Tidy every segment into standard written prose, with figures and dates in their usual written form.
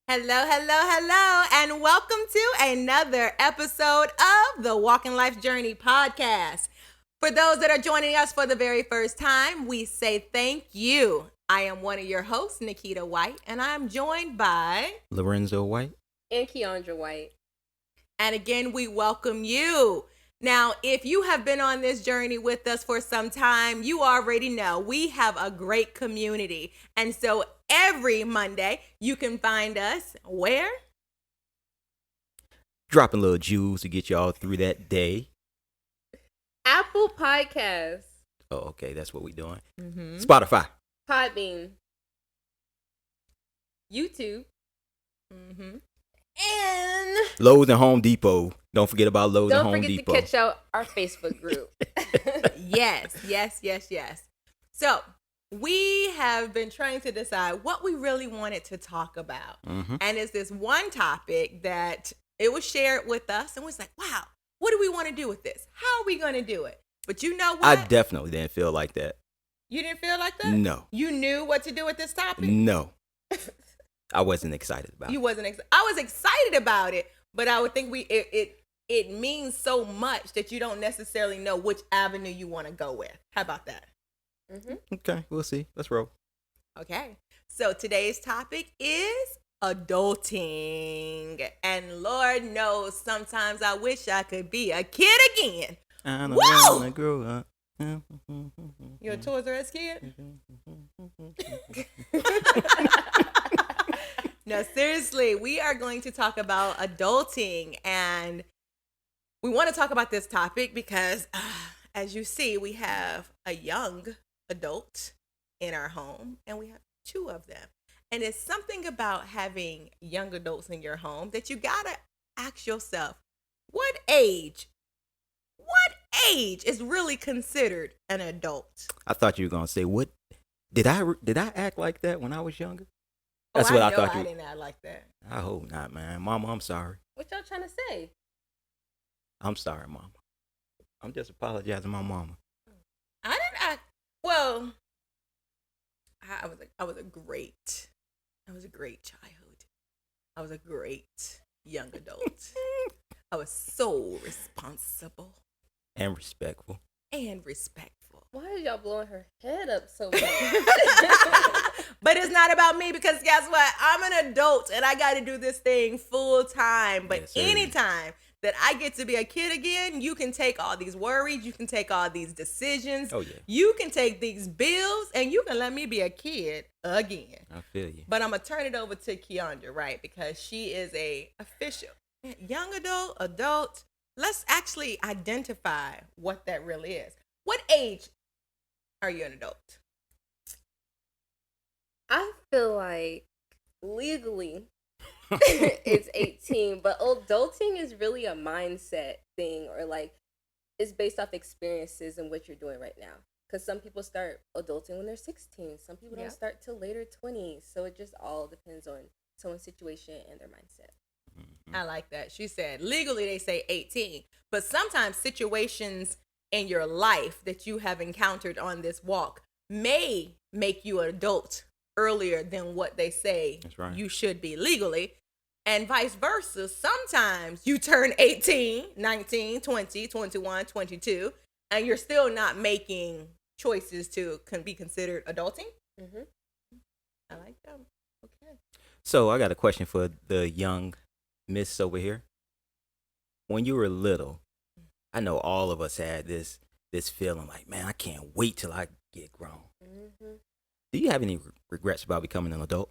Hello, hello, hello, and welcome to another episode of the Walking Life Journey podcast. For those that are joining us for the very first time, we say thank you. I am one of your hosts, Nikkita White, and I'm joined by Lorenzo White and Keyondra White. And again, we welcome you. Now, if you have been on this journey with us for some time, you already know we have a great community. And so every Monday, you can find us where? dropping little jewels to get y'all through that day. Apple Podcasts. Oh, okay, that's what we're doing. Mm-hmm. Spotify. Podbean. YouTube. Mm-hmm. And Lowe's and Home Depot. Don't forget about Lowe's and don't Home forget Depot. to catch out our Facebook group. Yes. So we have been trying to decide what we really wanted to talk about. Mm-hmm. And it's this one topic that it was shared with us and was like, wow, what do we want to do with this? How are we going to do it? But you know what? I definitely didn't feel like that. You didn't feel like that? No. You knew what to do with this topic? No. I wasn't excited about You it. wasn't excited. I was excited about it, but I would think it means so much that you don't necessarily know which avenue you want to go with. How about that? Mm-hmm. Okay, we'll see. Let's roll. Okay. So today's topic is adulting. And Lord knows sometimes I wish I could be a kid again. I don't Whoa! wanna grow up. You're a Toys R Us kid? No, seriously, we are going to talk about adulting, and we want to talk about this topic because, as you see, we have a young adult in our home, and we have two of them. And it's something about having young adults in your home that you gotta ask yourself, what age is really considered an adult? I thought you were gonna say, what did I act like that when I was younger? That's what I thought I you. didn't act like that. I hope not, man. Mama, I'm sorry. What y'all trying to say? I'm sorry, Mama. I'm just apologizing to my mama. I didn't act well. I was a great childhood. I was a great young adult. I was so responsible And respectful. and respectful. Why is y'all blowing her head up so much? But it's not about me because guess what? I'm an adult and I got to do this thing full time. But Yes, sir. anytime that I get to be a kid again, you can take all these worries, you can take all these decisions, Oh, yeah. you can take these bills, and you can let me be a kid again. I feel you. But I'm gonna turn it over to Keyondra, right? Because she is a official young adult. Let's actually identify what that really is. What age are you an adult? I feel like legally it's 18, but adulting is really a mindset thing, or like it's based off experiences and what you're doing right now. Because some people start adulting when they're 16. Some people Yep. don't start till later 20s. So it just all depends on someone's situation and their mindset. I like that. She said legally they say 18, but sometimes situations in your life that you have encountered on this walk may make you an adult earlier than what they say That's right. you should be legally, and vice versa. Sometimes you turn 18, 19, 20, 21, 22, and you're still not making choices to be considered adulting. Mm-hmm. I like that. Okay. So I got a question for the young miss over here. When you were little, I know all of us had this feeling like, man, I can't wait till I get grown. Mm-hmm. Do you have any regrets about becoming an adult?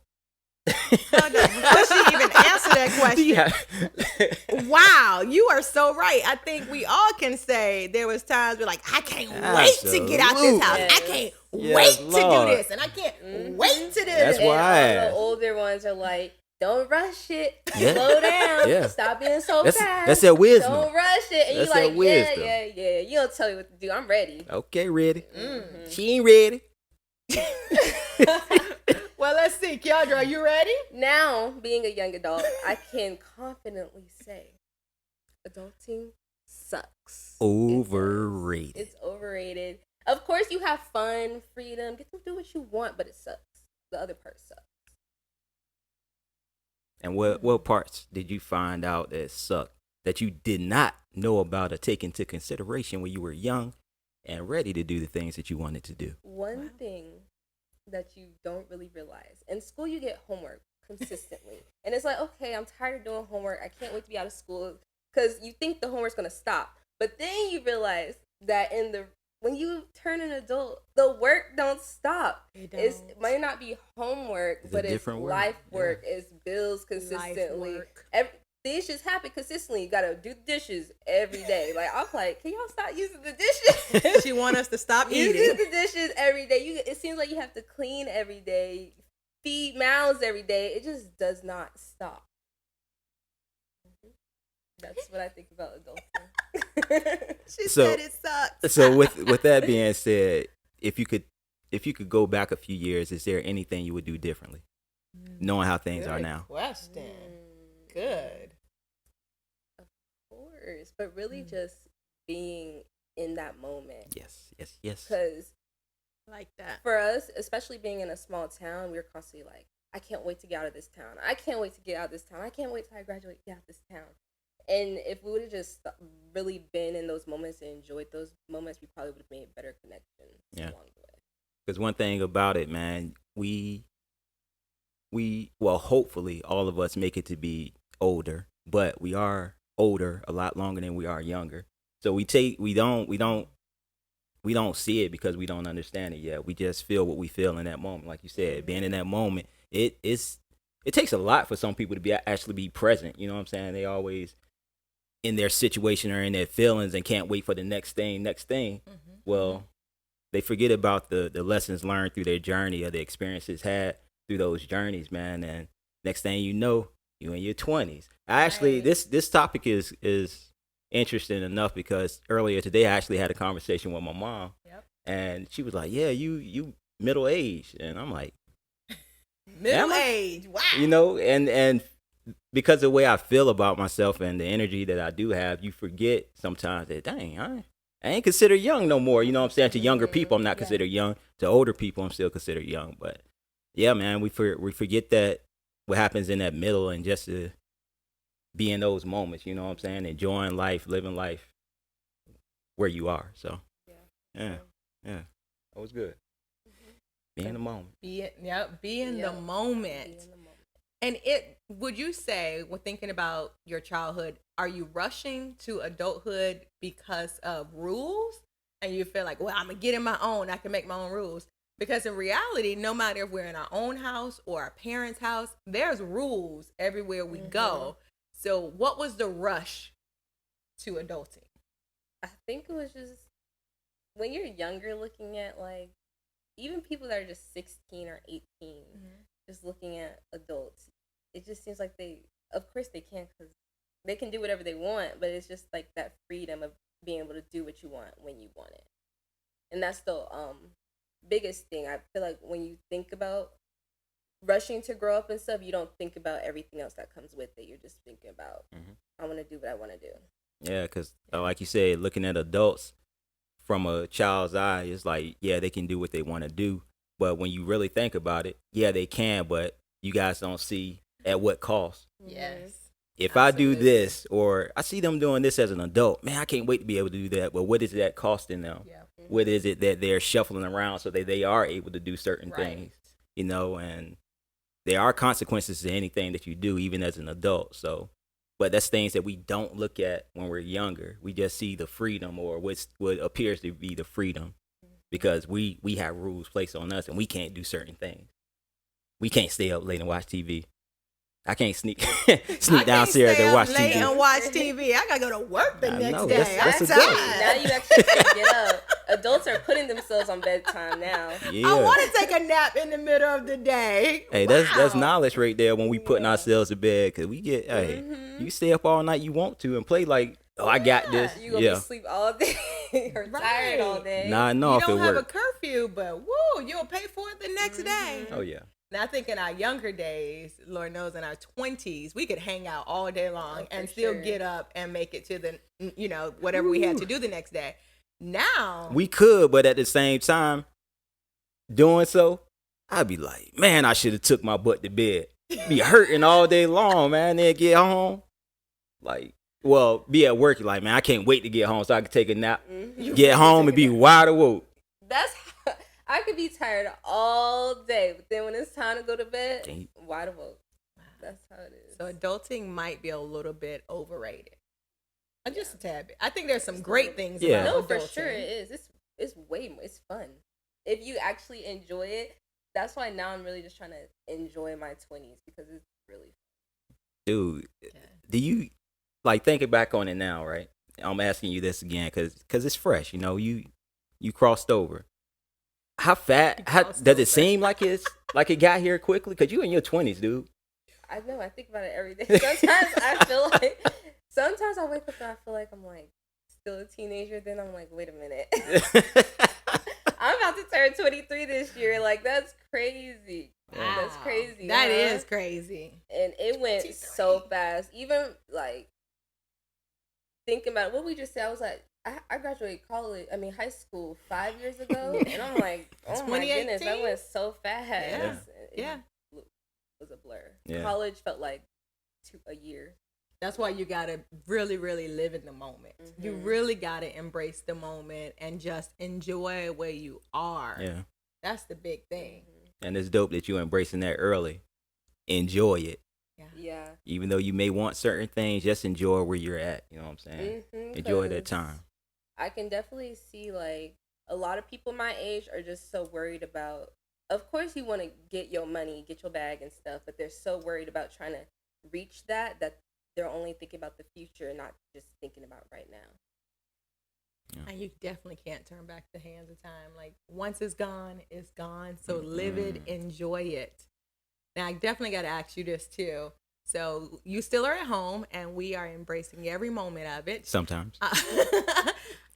Before she even answer that question, Do you have- wow, you are so right. I think we all can say there was times we're like, I can't wait to get out this house. I can't Yes, wait to Lord. do this, and I can't wait to do That's this. why I And all asked. the older ones are like, don't rush it. Yeah. Slow down. Yeah. Stop being so That's fast. their wisdom. Don't rush it. And That's you're their like, wisdom. yeah. You don't tell me what to do. I'm ready. Okay, ready. Mhm. She ain't ready. Well, let's see. Keyondra, are you ready? Now, being a young adult, I can confidently say adulting sucks. Overrated. It's overrated. Of course, you have fun, freedom, get to do what you want, but it sucks. The other part sucks. And what parts did you find out that sucked that you did not know about or take into consideration when you were young and ready to do the things that you wanted to do? One thing that you don't really realize, in school you get homework consistently. And it's like, okay, I'm tired of doing homework. I can't wait to be out of school, because you think the homework's going to stop. But then you realize that when you turn an adult, the work don't stop. It might not be homework, but it's life work. Yeah. It's bills consistently. Things just happen consistently. You gotta do dishes every day. Like, I'm like, can y'all stop using the dishes? She want us to stop eating. Using the dishes every day. It seems like you have to clean every day, feed mouths every day. It just does not stop. That's what I think about adulting. She said it sucks. So with that being said, if you could go back a few years, is there anything you would do differently, knowing how things are now? Question. Good. Of course, but really just being in that moment. Yes. Because like that, for us, especially being in a small town, we're constantly like, I can't wait to get out of this town. I can't wait to get out of this town. I can't wait till I graduate, get out of this town. And if we would have just really been in those moments and enjoyed those moments, we probably would have made better connections along the way. Because one thing about it, man, well, hopefully all of us make it to be older, but we are older a lot longer than we are younger. So we don't see it because we don't understand it yet. We just feel what we feel in that moment. Like you said, being in that moment, it takes a lot for some people to actually be present. You know what I'm saying? They always in their situation or in their feelings and can't wait for the next thing. Well, they forget about the lessons learned through their journey or the experiences had through those journeys, man. And next thing you know, you in your 20s. Actually, this topic is interesting enough because earlier today I actually had a conversation with my mom. Yep. And she was like, yeah, you middle aged. And I'm like, middle age, wow. You know, and because of the way I feel about myself and the energy that I do have, you forget sometimes that, dang, I ain't considered young no more. You know what I'm saying? To younger people, I'm not considered young. To older people, I'm still considered young. But yeah, man, we forget that what happens in that middle and just to be in those moments, you know what I'm saying? Enjoying life, living life where you are. So, yeah. That was good. Be in the moment. Be in the moment. And would you say, when thinking about your childhood, are you rushing to adulthood because of rules? And you feel like, well, I'm going to get in my own. I can make my own rules. Because in reality, no matter if we're in our own house or our parents' house, there's rules everywhere we go. So what was the rush to adulting? I think it was just, when you're younger, looking at like, even people that are just 16 or 18, just looking at adults, it just seems like of course they can, because they can do whatever they want, but it's just like that freedom of being able to do what you want when you want it. And that's the biggest thing. I feel like when you think about rushing to grow up and stuff, you don't think about everything else that comes with it. You're just thinking about, I want to do what I want to do. Yeah, because like you said, looking at adults from a child's eye, it's like, yeah, they can do what they want to do. But when you really think about it, yeah, they can, but you guys don't see at what cost. Yes. If absolutely. I do this, or I see them doing this as an adult, man, I can't wait to be able to do that. But what is that costing them? Yeah. What is it that they're shuffling around so that they are able to do certain things, you know? And there are consequences to anything that you do, even as an adult. So, but that's things that we don't look at when we're younger. We just see the freedom, or what appears to be the freedom, because we have rules placed on us and we can't do certain things. We can't stay up late and watch TV. I can't sneak downstairs and watch TV. And watch TV. I gotta go to work the next day. That's a now you actually can get up. Adults are putting themselves on bedtime now. Yeah. I want to take a nap in the middle of the day. Hey, that's knowledge right there when we putting ourselves to bed, because we get, you stay up all night you want to and play like, I got this. You gonna be asleep all day or tired all day. Nah, I know if it works. You don't have a curfew, but you'll pay for it the next day. Oh yeah. And I think in our younger days, Lord knows, in our 20s, we could hang out all day long and still get up and make it to the, whatever we had to do the next day. Now we could, but at the same time, doing so, I'd be like, man, I should have took my butt to bed. be hurting all day long, man. Then get home, like, well, be at work. Like, man, I can't wait to get home so I can take a nap. Mm-hmm. Get home and be wide awake. That's how, I could be tired all day, but then when it's time to go to bed, Dang. wide awake. That's how it is. So adulting might be a little bit overrated. Just a tad bit. I think there's some great things Yeah. about No, adulting. for sure it is. It's way more. It's fun if you actually enjoy it. That's why now I'm really just trying to enjoy my 20s because it's really fun. Dude, do you, like, thinking back on it now, right? I'm asking you this again because it's fresh. You know, you crossed over. How does it seem like it got here quickly? Because you in your 20s, dude. I know. I think about it every day. Sometimes I feel like. Sometimes I wake up and I feel like I'm like still a teenager. Then I'm like, wait a minute. I'm about to turn 23 this year. Like, that's crazy. Wow. That's crazy. That is crazy. And it went 23. so fast. Even, like, thinking about it, what we just said, I was like, I graduated high school 5 years ago. And I'm like, oh my goodness, that went so fast. Yeah. It was a blur. Yeah. College felt like a year. That's why you gotta really, really live in the moment. Mm-hmm. You really gotta embrace the moment and just enjoy where you are. Yeah. That's the big thing. Mm-hmm. And it's dope that you're embracing that early. Enjoy it. Yeah. Even though you may want certain things, just enjoy where you're at. You know what I'm saying? Mm-hmm, Enjoy that time. I can definitely see, like, a lot of people my age are just so worried about, of course you want to get your money, get your bag and stuff, but they're so worried about trying to reach that they're only thinking about the future, not just thinking about right now. Yeah. And you definitely can't turn back the hands of time. Like, once it's gone, it's gone. So live it, enjoy it. Now, I definitely got to ask you this too. So you still are at home, and we are embracing every moment of it. Sometimes.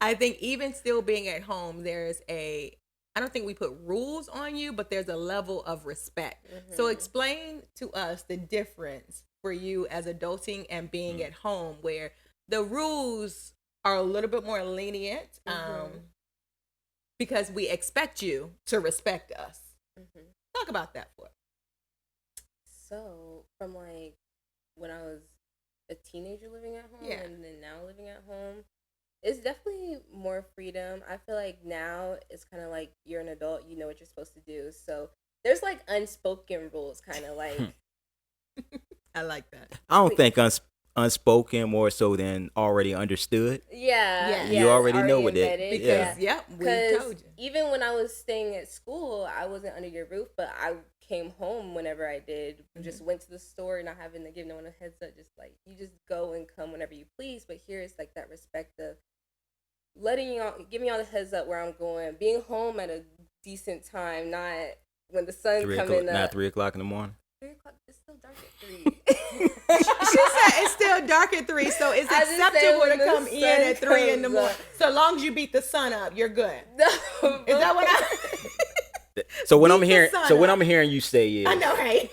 I think even still being at home, I don't think we put rules on you, but there's a level of respect. Mm-hmm. So explain to us the difference for you as adulting and being at home, where the rules are a little bit more lenient because we expect you to respect us. Mm-hmm. Talk about that for us. So from, like, when I was a teenager living at home and then now living at home, it's definitely more freedom. I feel like now it's kind of like you're an adult, you know what you're supposed to do. So there's, like, unspoken rules, kind of like. I like that. I don't think unspoken more so than already understood. Yeah. You already know what it is. Because, we told you. Even when I was staying at school, I wasn't under your roof, but I came home whenever I did. Just went to the store, not having to give no one a heads up. Just, like, you just go and come whenever you please. But here it's like that respect of giving y'all the heads up where I'm going, being home at a decent time, not when the sun coming up. Not 3 o'clock in the morning. 3 o'clock. It's still dark at 3. She said it's still dark at 3, so it's acceptable to come in at 3 in the morning. So long as you beat the sun up, you're good. No, is that what I? So when I'm hearing you say it, I know, hey.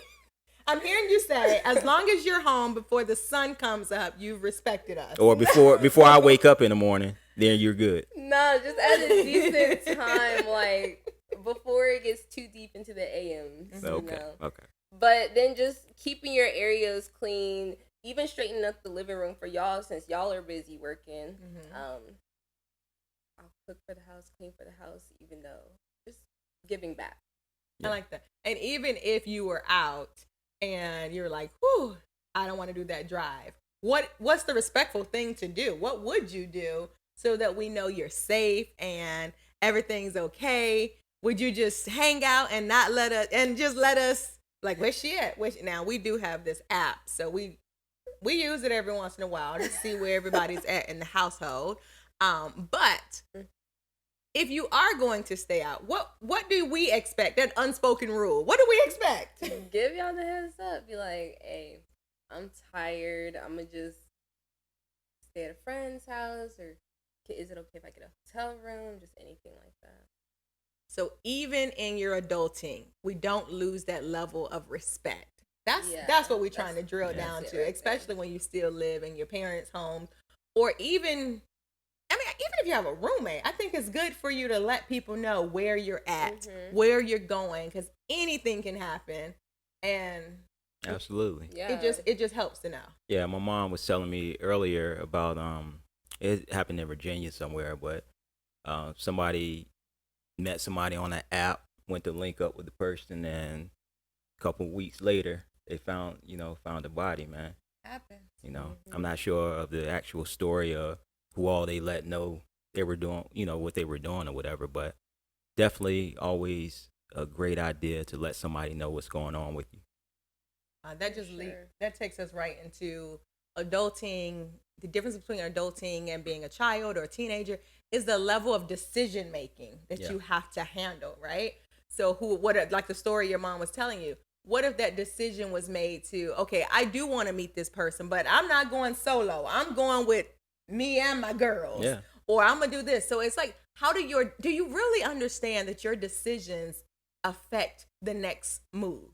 I'm hearing you say, as long as you're home before the sun comes up, you've respected us. Or before I wake up in the morning, then you're good. No, just at a decent time, like before it gets too deep into the AMs. Okay. You know? Okay. But then just keeping your areas clean, even straightening up the living room for y'all since y'all are busy working. I'll cook for the house, clean for the house, even though just giving back. I like that. And even if you were out and you're like, whew, I don't want to do that drive. What's the respectful thing to do? What would you do so that we know you're safe and everything's okay? Would you just hang out and not let us, like, where's she at? Now, we do have this app, so we use it every once in a while to see where everybody's at in the household. But if you are going to stay out, what do we expect? That unspoken rule. What do we expect? Give y'all the heads up. Be like, hey, I'm tired. I'm going to just stay at a friend's house. Or is it okay if I get a hotel room? Just anything like that. So even in your adulting, we don't lose that level of respect. That's what we're trying to drill down to, right, especially when you still live in your parents' home. Or even if you have a roommate, I think it's good for you to let people know where you're at, where you're going, because anything can happen. And Absolutely. Yeah. It just helps to know. Yeah, my mom was telling me earlier about it happened in Virginia somewhere, but somebody met somebody on an app, went to link up with the person, and a couple weeks later they found a body, man. Happens. I'm not sure of the actual story of who all they let know they were doing, what they were doing or whatever, but definitely always a great idea to let somebody know what's going on with you. That takes us right into adulting. The difference between adulting and being a child or a teenager is the level of decision making that you have to handle, right? So like the story your mom was telling you, what if that decision was made to, okay, I do want to meet this person, but I'm not going solo. I'm going with me and my girls. Yeah. Or I'm going to do this. So it's like, do you really understand that your decisions affect the next move?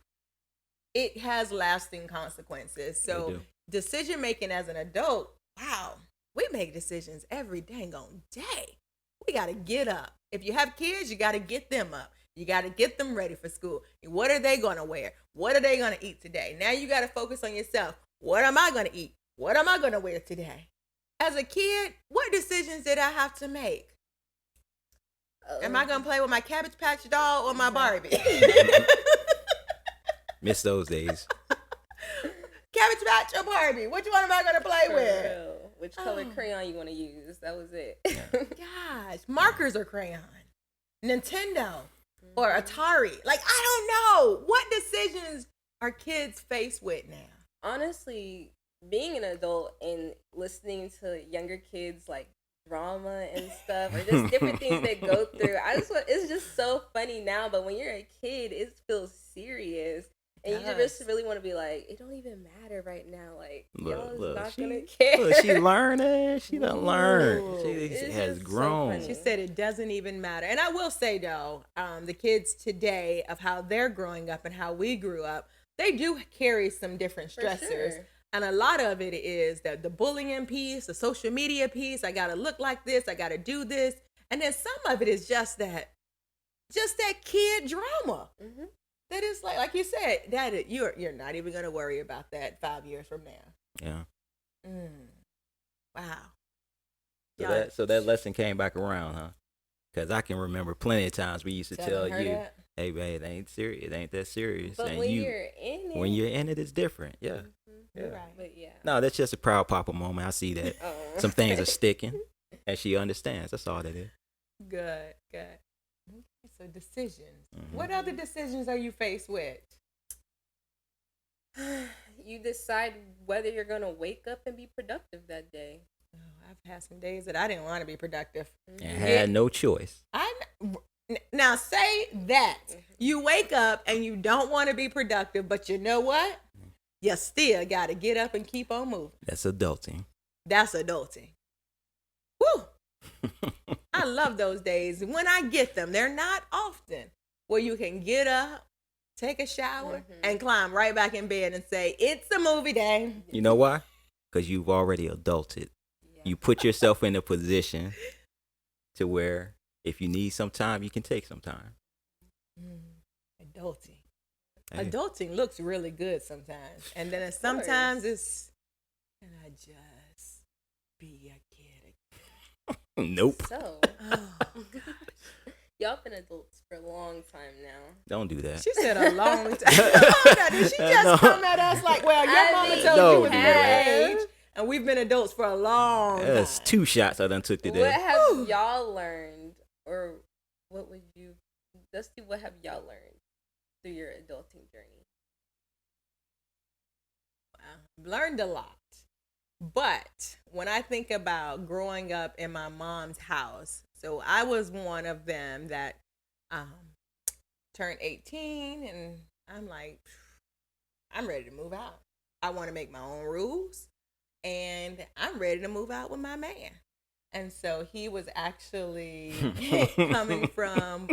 It has lasting consequences. So decision making as an adult, wow, we make decisions every dang on day. We got to get up. If you have kids, you got to get them up. You got to get them ready for school. What are they going to wear? What are they going to eat today? Now you got to focus on yourself. What am I going to eat? What am I going to wear today? As a kid, what decisions did I have to make? Am I going to play with my Cabbage Patch doll or my Barbie? Miss those days. Cabbage Patch or Barbie? Which one am I going to play with? Real. Which color crayon you want to use? That was it. Gosh, markers or crayon? Nintendo or Atari? Like, I don't know. What decisions are kids faced with now? Honestly, being an adult and listening to younger kids like drama and stuff, or just different things they go through, it's just so funny now. But when you're a kid, it feels serious. And you just really want to be like, it don't even matter right now. Like, y'all is not going to care. Look, she learning. She done learned. She has grown. She said it doesn't even matter. And I will say, though, the kids today, of how they're growing up and how we grew up, they do carry some different stressors. Sure. And a lot of it is the bullying piece, the social media piece. I got to look like this. I got to do this. And then some of it is just that kid drama. Mm-hmm. That is like you said, Dad, you're not even gonna worry about that 5 years from now. Yeah. Wow. So that lesson came back around, huh? Because I can remember plenty of times we used to tell you, that? "Hey, babe, it ain't serious. It ain't that serious." But and when you're in it, it's different. Yeah. Mm-hmm. Yeah. Right. But yeah. No, that's just a proud papa moment. I see that some things are sticking, and she understands. That's all that is. Good. So decisions. Mm-hmm. What other decisions are you faced with? You decide whether you're going to wake up and be productive that day. Oh, I've had some days that I didn't want to be productive. And had no choice. Now say that. You wake up and you don't want to be productive, but you know what? You still got to get up and keep on moving. That's adulting. Woo! I love those days. When I get them, they're not often, where you can get up, take a shower, and climb right back in bed and say, it's a movie day. You know why? Because you've already adulted. Yeah. You put yourself in a position to where if you need some time, you can take some time. Adulting. Hey. Adulting looks really good sometimes. And then sometimes it's, can I just be a kid? Nope. So, y'all been adults for a long time now. Don't do that. She said a long time. Did she just come at us like, well, your mama told you was your age, and we've been adults for a long time. That's 2 shots I done took today. What have y'all learned, or what have y'all learned through your adulting journey? Wow. Learned a lot. But when I think about growing up in my mom's house, so I was one of them that turned 18 and I'm like, I'm ready to move out. I want to make my own rules and I'm ready to move out with my man. And so he was actually coming from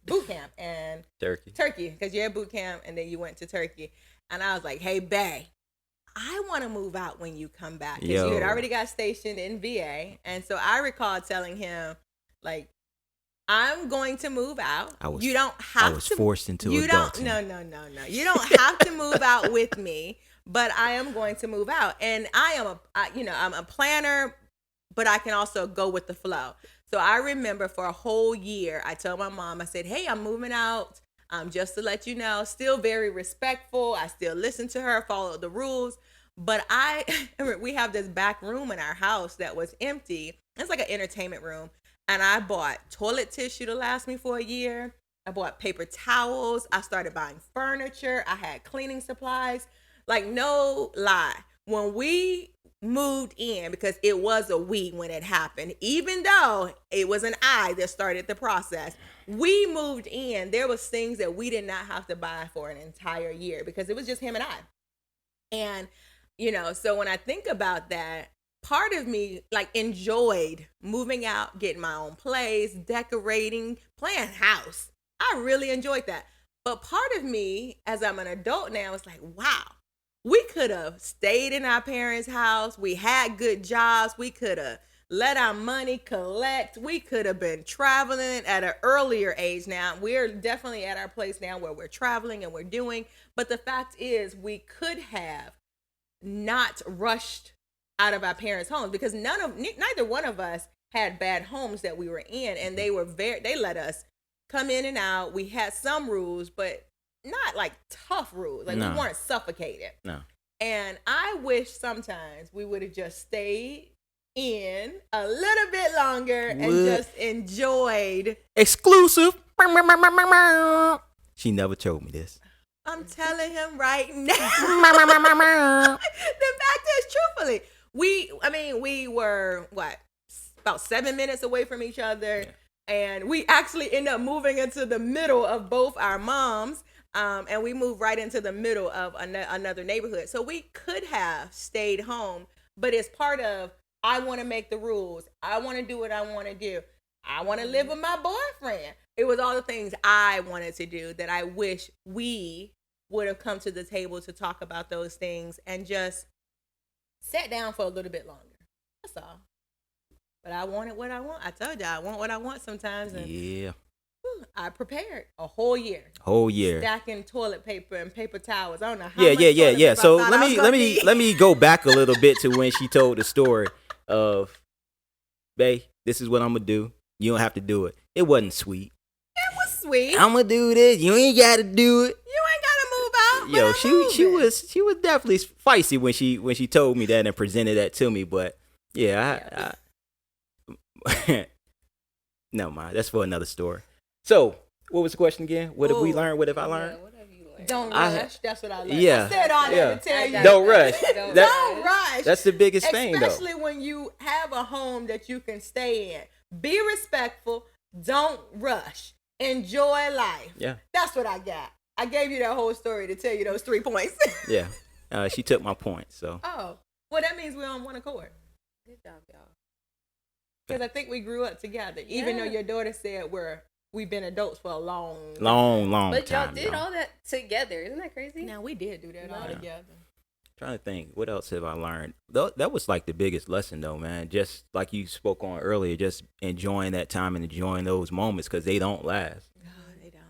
boot camp and Turkey, because you had boot camp and then you went to Turkey. And I was like, hey, bae, I want to move out when you come back. Because you had already got stationed in VA. And so I recall telling him, like, I'm going to move out. You don't I have was to. forced into You don't. adulting. No. You don't have to move out with me, but I am going to move out, and I'm a planner, but I can also go with the flow. So I remember for a whole year, I told my mom, I said, "Hey, I'm moving out. Just to let you know." Still very respectful. I still listen to her, follow the rules. But we have this back room in our house that was empty. It's like an entertainment room. And I bought toilet tissue to last me for a year. I bought paper towels. I started buying furniture. I had cleaning supplies. Like, no lie. When we moved in, because it was a we when it happened, even though it was an I that started the process, we moved in. There was things that we did not have to buy for an entire year because it was just him and I. And, so when I think about that, part of me like enjoyed moving out, getting my own place, decorating, playing house. I really enjoyed that. But part of me, as I'm an adult now, is like, wow, we could have stayed in our parents' house. We had good jobs. We could have let our money collect. We could have been traveling at an earlier age now. We're definitely at our place now where we're traveling and we're doing. But the fact is, we could have not rushed out of our parents' homes because neither one of us had bad homes that we were in, and they let us come in and out. We had some rules, but not like tough rules. Like, we weren't suffocated. No. And I wish sometimes we would have just stayed in a little bit longer and just enjoyed. Exclusive. She never told me this. I'm telling him right now. The fact is, truthfully, we were about 7 minutes away from each other, and we actually ended up moving into the middle of both our moms, and we moved right into the middle of another neighborhood. So we could have stayed home, but it's part of, I want to make the rules. I want to do what I want to do. I want to live with my boyfriend. It was all the things I wanted to do that I wish we would have come to the table to talk about those things and just sat down for a little bit longer. That's all. But I wanted what I want. I told you I want what I want sometimes. And I prepared a whole year. Stacking toilet paper and paper towels. I don't know how much toilet paper So I let me go back a little bit to when she told the story of, "Bae, this is what I'm gonna do. You don't have to do it." It wasn't sweet. It was sweet. I'm gonna do this. You ain't gotta do it. You ain't gotta move out. Yo, she was definitely feisty when she told me that and presented that to me. But yeah, I no mind. That's for another story. So, what was the question again? What have we learned? What have I learned? Yeah, what have you learned? Don't rush. That's what I learned. Yeah. I said all that to tell you. Don't rush. Don't rush. That's the biggest thing, though. Especially when you have a home that you can stay in. Be respectful. Don't rush. Enjoy life. Yeah. That's what I got. I gave you that whole story to tell you those 3 points. Yeah. She took my point, so. Oh. Well, that means we're on one accord. Good job, y'all. Because I think we grew up together. Even though your daughter said we've been adults for a long But time. y'all did all that together. Isn't that crazy? Now, we did do that all together. Trying to think, what else have I learned? That was like the biggest lesson, though, man. Just like you spoke on earlier, just enjoying that time and enjoying those moments because they don't last. No, they don't.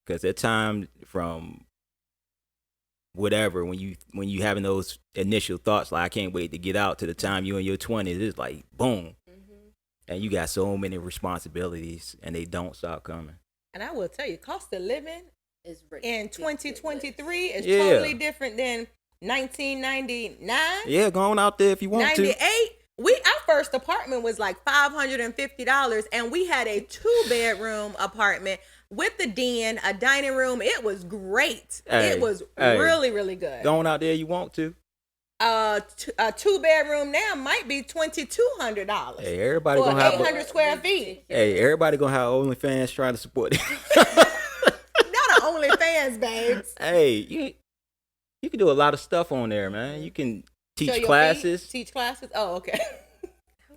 Because that time from whatever, when you having those initial thoughts like, I can't wait to get out, to the time you in your 20s, it's like boom. And you got so many responsibilities, and they don't stop coming. And I will tell you, cost of living is in 2023 is totally different than 1999. Yeah, go on out there if you want 98. to. Our first apartment was like $550, and we had a 2-bedroom apartment with the den, a dining room. It was great. It was really, really good. Go on out there, you want to. A 2-bedroom now might be $2,200. Hey, everybody for gonna have 800 square feet. Hey, everybody gonna have OnlyFans trying to support it. Not an OnlyFans, babes. Hey, you can do a lot of stuff on there, man. You can teach classes. Teach classes. Oh, okay.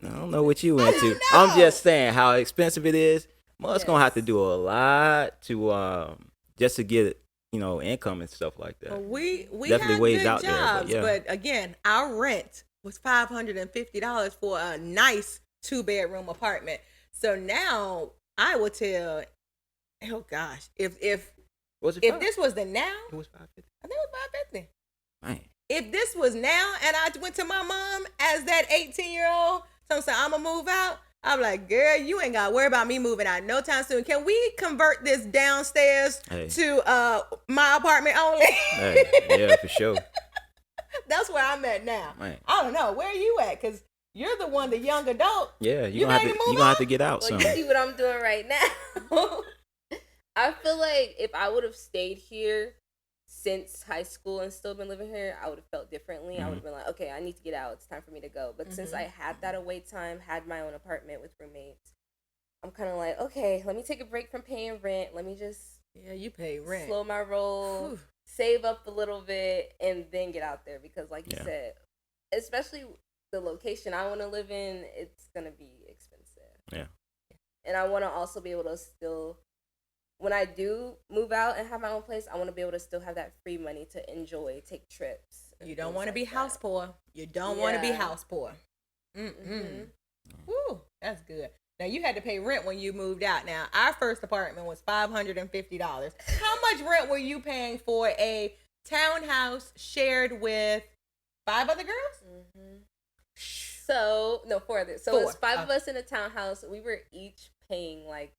I don't know what you into. I'm just saying how expensive it is. Mother's gonna have to do a lot to just to get income and stuff like that. Well, we definitely had ways good out jobs, there, but again, our rent was $550 for a nice 2-bedroom apartment. So now I will tell. Oh gosh, if Was it if five? this was the now, It was 550. I think it was 550. Man. If this was now and I went to my mom as that 18-year-old, so I'm gonna move out, I'm like, girl, you ain't gotta worry about me moving out no time soon. Can we convert this downstairs to my apartment only? Hey, yeah, for sure. That's where I'm at now. Man. I don't know. Where are you at? Because you're the one, the young adult. Yeah, You you gonna ready have to to move have on? to get out Well, soon. you see what I'm doing right now. I feel like if I would have stayed here since high school and still been living here, I would have felt differently. I would have been like, okay, I need to get out. It's time for me to go. But since I had that away time, had my own apartment with roommates, I'm kind of like, okay, let me take a break from paying rent. Let me just You pay rent. slow my roll, Whew. save up a little bit, and then get out there. Because like you Yeah. said, especially the location I want to live in, it's going to be expensive. Yeah. And I want to also be able to still, when I do move out and have my own place, I want to be able to still have that free money to enjoy, take trips. and You don't things want to like be that. house poor. You don't want to be Yeah. house poor. Mhm. Woo, that's good. Now you had to pay rent when you moved out. Now our first apartment was $550. How much rent were you paying for a townhouse shared with 5 other girls? Mhm. So, no, 4 others. So, it was 4. 5 of us in a townhouse. We were each paying like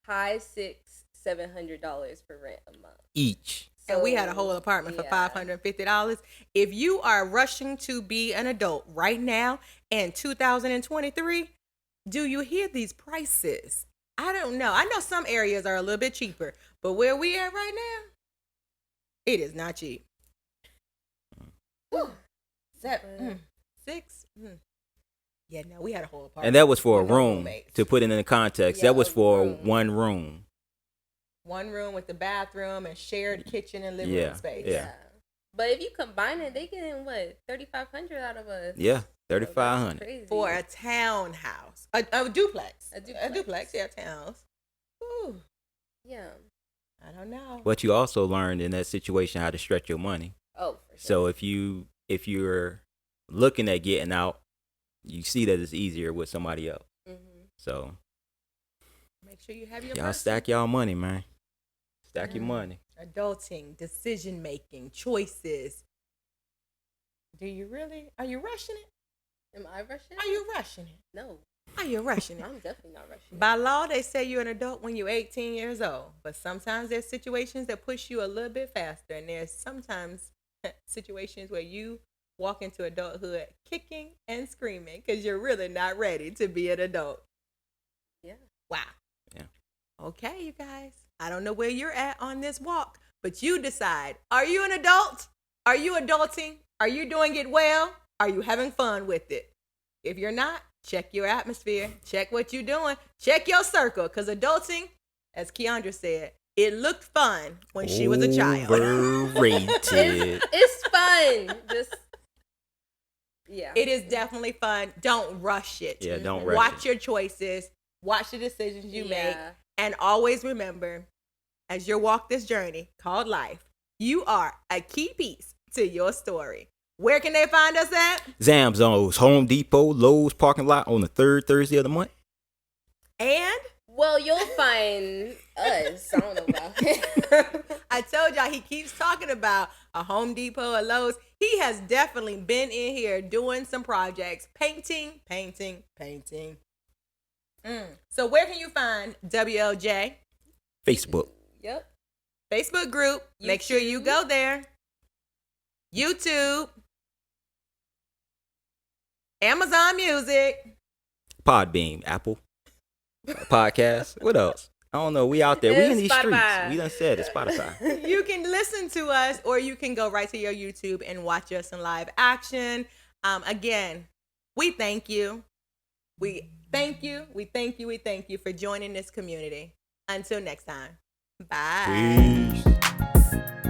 high $600-$700 for rent a month. Each. And we had a So, whole apartment for yeah. $550. If you are rushing to be an adult right now in 2023, do you hear these prices? I don't know. I know some areas are a little bit cheaper, but where we at right now, it is not cheap. Whew. Seven, 6. Yeah, no, we had a whole apartment. And that was for a with no room. roommates. To put it in context, Yeah, that was a for room. one room. One room with the bathroom and shared kitchen and living Yeah, room space. yeah. But if you combine it, they getting what, 3,500 out of us. Yeah, So that's 3,500. crazy. For a townhouse. A duplex. A duplex. Yeah, townhouse. Ooh, Yeah. I don't know. But you also learned in that situation how to stretch your money. Oh, for sure. So if you're looking at getting out, you see that it's easier with somebody else. Mm-hmm. So Make sure you have your y'all person. stack y'all money, man. Stack your money. Adulting, decision making, choices. Do you really? Are you rushing it? Am I rushing? Are you rushing it? No, Are you rushing it? I'm definitely not rushing. By law, they say you're an adult when you're 18 years old. But sometimes there's situations that push you a little bit faster. And there's sometimes situations where you walk into adulthood kicking and screaming because you're really not ready to be an adult. Yeah. Wow. Yeah. Okay, you guys. I don't know where you're at on this walk, but you decide. Are you an adult? Are you adulting? Are you doing it well? Are you having fun with it? If you're not, check your atmosphere. Check what you're doing. Check your circle. Because adulting, as Keyondra said, it looked fun when she was a child. Overrated. It's fun. Just yeah. It is definitely fun. Don't rush it. Yeah, don't rush Watch it. your choices. Watch the decisions you make. Yeah. And always remember, as you walk this journey called life, you are a key piece to your story. Where can they find us at? Zamzo's, Home Depot, Lowe's parking lot on the 3rd Thursday of the month. And Well, you'll find us. I don't know about it. I told y'all he keeps talking about a Home Depot, a Lowe's. He has definitely been in here doing some projects, painting. So where can you find WLJ? Facebook. Yep. Facebook group. Make sure you YouTube. go there. YouTube. Amazon Music. Podbeam, Apple Podcast. What else? I don't know. We out there. We in these streets. Spotify. We done said it. Spotify. You can listen to us or you can go right to your YouTube and watch us in live action. Again, we thank you. We thank you. We thank you. We thank you for joining this community. Until next time. Bye. Peace.